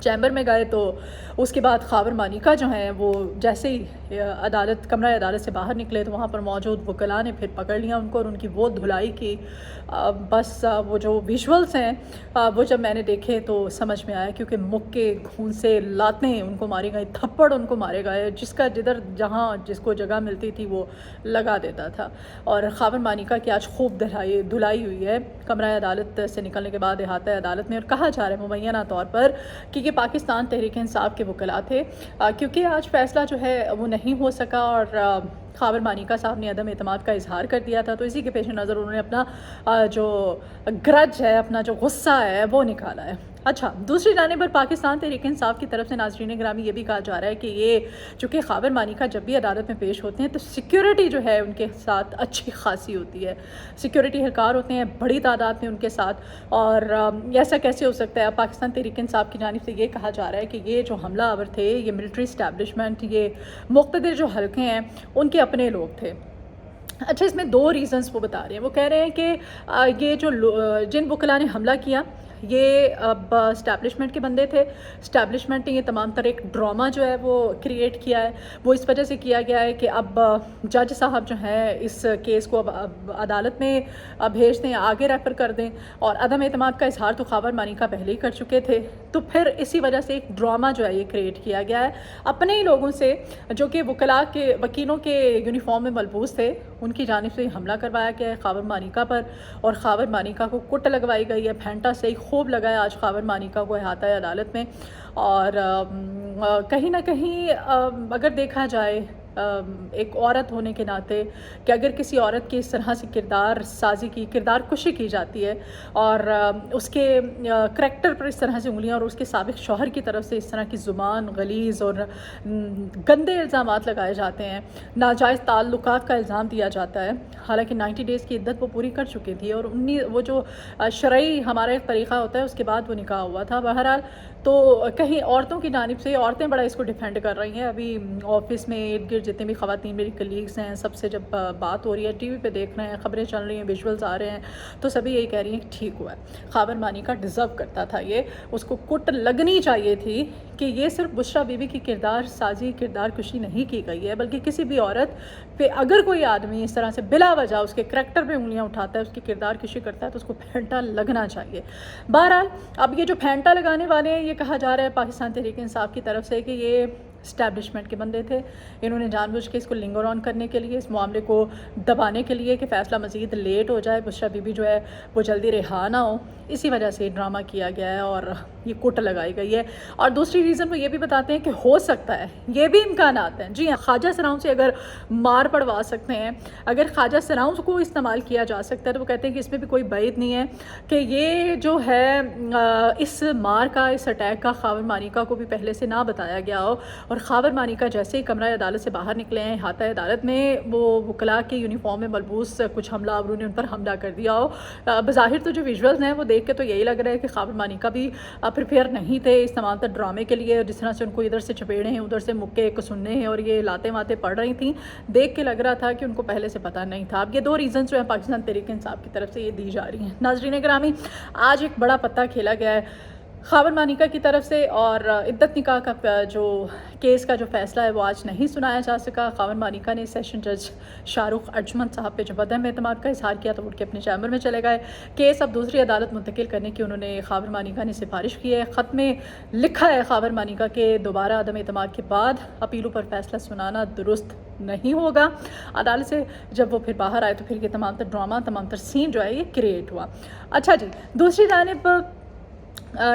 Chamber میں گئے تو اس کے بعد خاور مانیکا جو ہیں وہ جیسے ہی کمرہ عدالت سے باہر نکلے تو وہاں پر موجود وکلاء نے پھر پکڑ لیا ان کو اور ان کی وہ دھلائی کی. بس وہ جو ویژولز ہیں وہ جب میں نے دیکھے تو سمجھ میں آیا, کیونکہ مکے گھونسے لاتیں ان کو ماری گئی, تھپڑ ان کو مارے گئے, جس کا جہاں جس کو جگہ ملتی تھی وہ لگا دیتا تھا. اور خاور مانیکا کی آج خوب دھلائی ہوئی ہے کمرہ عدالت سے نکلنے کے بعد احاطہ عدالت میں. اور کہا جا رہا ہے مبینہ طور پر کہ یہ پاکستان تحریک انصاف کے وکلاء تھے, کیونکہ آج فیصلہ جو ہے وہ نہیں ہو سکا اور خاور مانیکا صاحب نے عدم اعتماد کا اظہار کر دیا تھا. تو اسی کے پیش نظر انہوں نے اپنا جو گرج ہے, اپنا جو غصہ ہے وہ نکالا ہے. اچھا, دوسری جانب پر پاکستان تحریک انصاف کی طرف سے ناظرین گرامی یہ بھی کہا جا رہا ہے کہ یہ چونکہ خاور مانیکا جب بھی عدالت میں پیش ہوتے ہیں تو سیکیورٹی جو ہے ان کے ساتھ اچھی خاصی ہوتی ہے, سیکیورٹی اہلکار ہوتے ہیں بڑی تعداد میں ان کے ساتھ. اور ایسا کیسے ہو سکتا ہے؟ پاکستان تحریک انصاف کی جانب سے یہ کہا جا رہا ہے کہ یہ جو حملہ آور تھے یہ ملٹری اسٹیبلشمنٹ, یہ مقتدر جو حلقے ہیں ان کے اپنے لوگ تھے. اچھا, اس میں 2 ریزنز وہ بتا رہے ہیں. وہ کہہ رہے ہیں کہ یہ جو جن وکلاء نے حملہ کیا یہ اب اسٹیبلشمنٹ کے بندے تھے. اسٹیبلشمنٹ نے یہ تمام تر ایک ڈرامہ جو ہے وہ کریٹ کیا ہے. وہ اس وجہ سے کیا گیا ہے کہ اب جج صاحب جو ہیں اس کیس کو اب عدالت میں بھیج دیں, آگے ریفر کر دیں. اور عدم اعتماد کا اظہار تو خاور مانیکا پہلے ہی کر چکے تھے, تو پھر اسی وجہ سے ایک ڈرامہ جو ہے یہ کریٹ کیا گیا ہے اپنے ہی لوگوں سے جو کہ وکیلوں کے یونیفارم میں ملبوس تھے. ان کی جانب سے حملہ کروایا گیا ہے خاور مانیکا پر, اور خاور مانیکا کو کٹ لگوائی گئی ہے. پھینٹا سے ہی خوب لگا ہے آج خاور مانیکا کو احاطہ عدالت میں. اور کہیں نہ کہیں اگر دیکھا جائے ایک عورت ہونے کے ناطے کہ اگر کسی عورت کی اس طرح سے کردار کشی کی جاتی ہے اور اس کے کریکٹر پر اس طرح سے انگلیاں, اور اس کے سابق شوہر کی طرف سے اس طرح کی زبان غلیظ اور گندے الزامات لگائے جاتے ہیں, ناجائز تعلقات کا الزام دیا جاتا ہے, حالانکہ 90 ڈیز کی عدت وہ پوری کر چکی تھی اور وہ جو شرعی ہمارا ایک طریقہ ہوتا ہے اس کے بعد وہ نکاح ہوا تھا. بہرحال تو کہیں عورتوں کی جانب سے عورتیں بڑا اس کو ڈیفینڈ کر رہی ہیں. ابھی آفس میں ارد گرد جتنے بھی خواتین میری کلیگز ہیں سب سے جب بات ہو رہی ہے, ٹی وی پہ دیکھ رہے ہیں, خبریں چل رہی ہیں, ویژولز آ رہے ہیں, تو سبھی یہی کہہ رہی ہیں کہ ٹھیک ہوا ہے, خاور مانیکا ڈیزرو کرتا تھا, یہ اس کو کٹ لگنی چاہیے تھی کہ یہ صرف بشرا بی بی کی کردار کشی نہیں کی گئی ہے, بلکہ کسی بھی عورت پہ اگر کوئی آدمی اس طرح سے بلا وجہ اس کے کریکٹر پہ انگلیاں اٹھاتا ہے, اس کی کردار کشی کرتا ہے, تو اس کو پھینٹا لگنا چاہیے. بہرحال اب یہ جو پھینٹا لگانے والے ہیں, یہ کہا جا رہا ہے پاکستان تحریک انصاف کی طرف سے کہ یہ اسٹیبلشمنٹ کے بندے تھے. انہوں نے جان بوجھ کے اس کو لنگر آن کرنے کے لیے, اس معاملے کو دبانے کے لیے کہ فیصلہ مزید لیٹ ہو جائے, بشرا بی بی جو ہے وہ جلدی رہا نہ ہو, اسی وجہ سے ڈرامہ کیا گیا ہے اور یہ کٹ لگائی گئی ہے. اور دوسری ریزن وہ یہ بھی بتاتے ہیں کہ ہو سکتا ہے, یہ بھی امکانات ہیں. جی ہاں, خواجہ سراؤں سے اگر مار پڑوا سکتے ہیں, اگر خواجہ سراؤں کو استعمال کیا جا سکتا ہے, تو وہ کہتے ہیں کہ اس میں بھی کوئی بعید نہیں ہے کہ یہ جو ہے اس مار کا, اس اٹیک کا خاور مانیکا کو بھی پہلے سے نہ بتایا گیا ہو. اور خاور مانیکا جیسے ہی کمرہ عدالت سے باہر نکلے ہیں احاطہ عدالت میں, وہ وکلاء کے یونیفارم میں ملبوس کچھ حملہ آوروں نے ان پر حملہ کر دیا ہو. بظاہر تو جو ویژولز ہیں وہ دیکھ کے تو یہی لگ رہا ہے کہ خاور مانیکا بھی پریپیئر نہیں تھے اس تمام تر ڈرامے کے لیے, جس طرح سے ان کو ادھر سے چپیڑے ہیں, ادھر سے مکے کسنے ہیں اور یہ لاتے ماتے پڑ رہی تھیں, دیکھ کے لگ رہا تھا کہ ان کو پہلے سے پتہ نہیں تھا. اب یہ 2 ریزنز جو ہیں پاکستان تحریک انصاف کی طرف سے یہ دی جا رہی ہیں. ناظرین گرامی, آج ایک بڑا پتہ کھیلا گیا ہے خاور مانیکا کی طرف سے, اور عدت نکاح کا جو کیس کا جو فیصلہ ہے وہ آج نہیں سنایا جا سکا. خاور مانیکا نے سیشن جج شاہ رخ ارجمن صاحب پہ جب عدم اعتماد کا اظہار کیا تو اٹھ کے اپنے چیمبر میں چلے گئے. کیس اب دوسری عدالت منتقل کرنے کی انہوں نے خاور مانیکا نے سفارش کی ہے. خط میں لکھا ہے خاور مانیکا کے دوبارہ عدم اعتماد کے بعد اپیلوں پر فیصلہ سنانا درست نہیں ہوگا. عدالت سے جب وہ پھر باہر آئے تو پھر یہ تمام تر ڈرامہ, تمام تر سین جو ہے یہ کریٹ ہوا. اچھا جی, دوسری جانب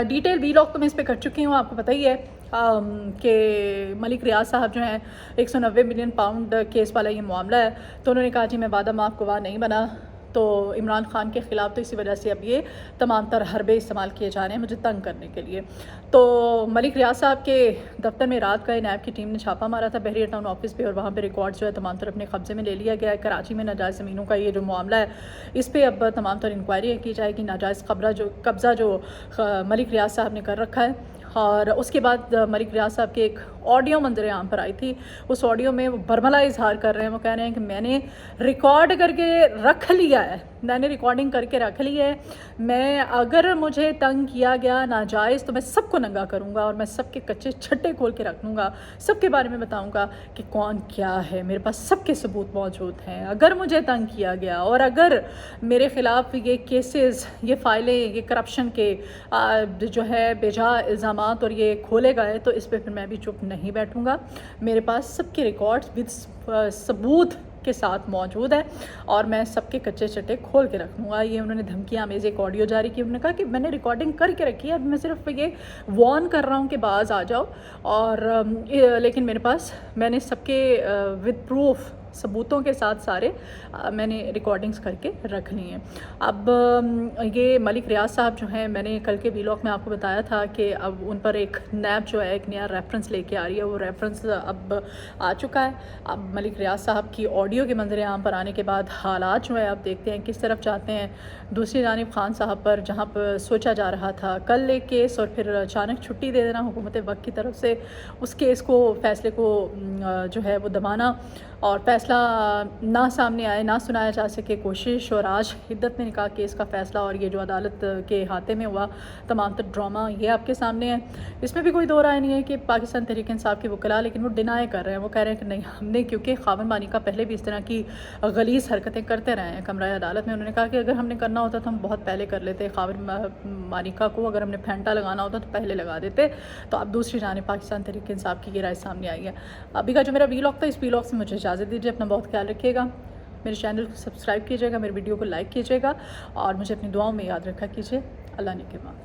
ڈیٹیل وی لاگ تو میں اس پہ کر چکی ہوں, آپ کو پتہ ہی ہے کہ ملک ریاض صاحب جو ہیں 190 ملین پاؤنڈ کیس والا یہ معاملہ ہے, تو انہوں نے کہا جی میں وعدہ معاف گواہ نہیں بنا, تو عمران خان کے خلاف, تو اسی وجہ سے اب یہ تمام تر حربے استعمال کیے جا رہے ہیں مجھے تنگ کرنے کے لیے. تو ملک ریاض صاحب کے دفتر میں رات گئے, نیب کی ٹیم نے چھاپا مارا تھا بحریہ ٹاؤن آفس پہ, اور وہاں پہ ریکارڈ جو ہے تمام تر اپنے قبضے میں لے لیا گیا ہے. کراچی میں ناجائز زمینوں کا یہ جو معاملہ ہے اس پہ اب تمام تر انکوائری کی جائے گی. ناجائز قبضہ جو ملک ریاض صاحب نے کر رکھا ہے اور اس کے بعد ملک ریاض صاحب کے ایک آڈیو منظر عام پر آئی تھی. اس آڈیو میں وہ برملا اظہار کر رہے ہیں. وہ کہہ رہے ہیں کہ میں نے ریکارڈ کر کے رکھ لیا ہے, میں نے ریکارڈنگ کر کے رکھ لی ہے, میں اگر مجھے تنگ کیا گیا ناجائز تو میں سب کو ننگا کروں گا اور میں سب کے کچے چھٹے کھول کے رکھ لوں گا, سب کے بارے میں بتاؤں گا کہ کون کیا ہے, میرے پاس سب کے ثبوت موجود ہیں. اگر مجھے تنگ کیا گیا اور اگر میرے خلاف یہ کیسز, یہ فائلیں, یہ کرپشن کے جو ہے بجا الزامات اور یہ کھولے گئے تو اس پہ پھر میں بھی چپ نہیں بیٹھوں گا. میرے پاس سب کے ریکارڈز ود ثبوت کے ساتھ موجود ہے اور میں سب کے کچے چٹے کھول کے رکھوں گا. یہ انہوں نے دھمکیاں آمیز ایک آڈیو جاری کی. انہوں نے کہا کہ میں نے ریکارڈنگ کر کے رکھی ہے, اب میں صرف یہ وارن کر رہا ہوں کہ باز آ جاؤ, اور لیکن میرے پاس میں نے سب کے ود پروف ثبوتوں کے ساتھ سارے میں نے ریکارڈنگز کر کے رکھ لی ہیں. اب یہ ملک ریاض صاحب جو ہیں, میں نے کل کے ویلاگ میں آپ کو بتایا تھا کہ اب ان پر ایک نیب جو ہے ایک نیا ریفرنس لے کے آ رہی ہے. وہ ریفرنس اب آ چکا ہے. اب ملک ریاض صاحب کی آڈیو کے منظر عام پر آنے کے بعد حالات جو ہے آپ دیکھتے ہیں کس طرف جاتے ہیں. دوسری جانب خان صاحب پر جہاں پر سوچا جا رہا تھا کل ایک کیس اور پھر اچانک چھٹی دے دینا حکومت وقت کی طرف سے, اس کیس کو فیصلے کو جو ہے وہ دبانا اور فیصلہ نہ سامنے آئے, نہ سنایا جا سکے کوشش, اور آج حدت میں نکاح کیس کا فیصلہ اور یہ جو عدالت کے ہاتھے میں ہوا تمام تر ڈرامہ یہ آپ کے سامنے ہے. اس میں بھی کوئی دو رائے نہیں ہے کہ پاکستان تحریک انصاف کے وکلاء لیکن وہ ڈینائی کر رہے ہیں. وہ کہہ رہے ہیں کہ نہیں ہم نے, کیونکہ خاون مانیکا پہلے بھی اس طرح کی غلیظ حرکتیں کرتے رہے ہیں کمرہ عدالت میں. انہوں نے کہا کہ اگر ہم نے کرنا ہوتا تو ہم بہت پہلے کر لیتے, خاون مانیکا کو اگر ہم نے پھینٹا لگانا ہوتا تو پہلے لگا دیتے. تو اب دوسری جانب پاکستان تحریک انصاف کی یہ رائے سامنے آئی ہے. ابھی کا جو میرا ویلاگ تھا, اس ویلاگ سے مجھے اجازت دیجیے. اپنا بہت خیال رکھیے گا, میرے چینل کو سبسکرائب کیجیے گا, میرے ویڈیو کو لائک کیجیے گا اور مجھے اپنی دعاؤں میں یاد رکھا کیجیے. اللہ نگہبان.